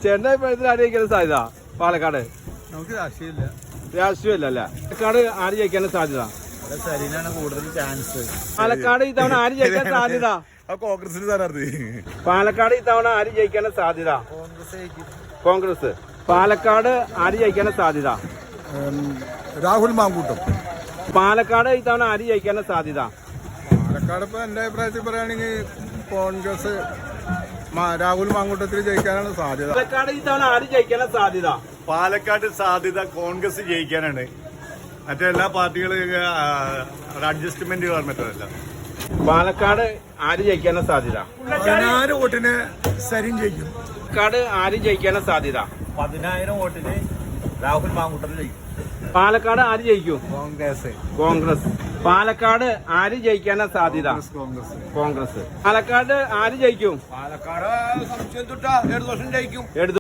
ചേട്ടന്റെ അഭിപ്രായത്തിൽ ആര് ജയിക്കാനും സാധ്യത പാലക്കാട്? നമുക്ക് രാഷ്ട്രീയമില്ല. രാഷ്ട്രീയമല്ല അല്ലേ? പാലക്കാട് ആര് ജയിക്കാനും സാധ്യത? സരിനാണ് കൂടുതൽ ചാൻസ്. പാലക്കാട് ഇത്തവണ ആര് ജയിക്കാൻ സാധ്യത? കോൺഗ്രസിന് സ്ഥാനാർത്ഥി. പാലക്കാട് ഇത്തവണ ആര് ജയിക്കാനും സാധ്യത? കോൺഗ്രസ്. പാലക്കാട് ആര് ജയിക്കാനും സാധ്യത? രാഹുൽ മാങ്കൂട്ടം. പാലക്കാട് ഇത്തവണ ആര് ജയിക്കാനും സാധ്യത? പാലക്കാട് ഇപ്പൊ എന്റെ അഭിപ്രായത്തിൽ പറയുകയാണെങ്കിൽ കോൺഗ്രസ് രാഹുൽ മാങ്കൂട്ടത്തിൽ ജയിക്കാനാണ് സാധ്യത. പാലക്കാട് ഇത്തവണ ആര് ജയിക്കാനും സാധ്യത? പാലക്കാട് സാധ്യത കോൺഗ്രസ് ജയിക്കാനാണ്. മറ്റെല്ലാ പാർട്ടികളും അഡ്ജസ്റ്റ്മെന്റ് ഗവൺമെന്റല്ല. പാലക്കാട് ആര് ജയിക്കാനും സാധ്യത? വോട്ടിന് സരിൻ ജയിക്കും. പാലക്കാട് ആര് ജയിക്കാനും സാധ്യത? 10,000 വോട്ടിന് രാഹുൽ മാങ്കൂട്ടം ജയിക്കും. പാലക്കാട് ആര് ജയിക്കും? കോൺഗ്രസ്. കോൺഗ്രസ്. പാലക്കാട് ആര് ജയിക്കാനും സാധ്യത? കോൺഗ്രസ്. പാലക്കാട് ആര് ജയിക്കും? പാലക്കാട് സംശയം തൊട്ടാ 7 വർഷം ജയിക്കും.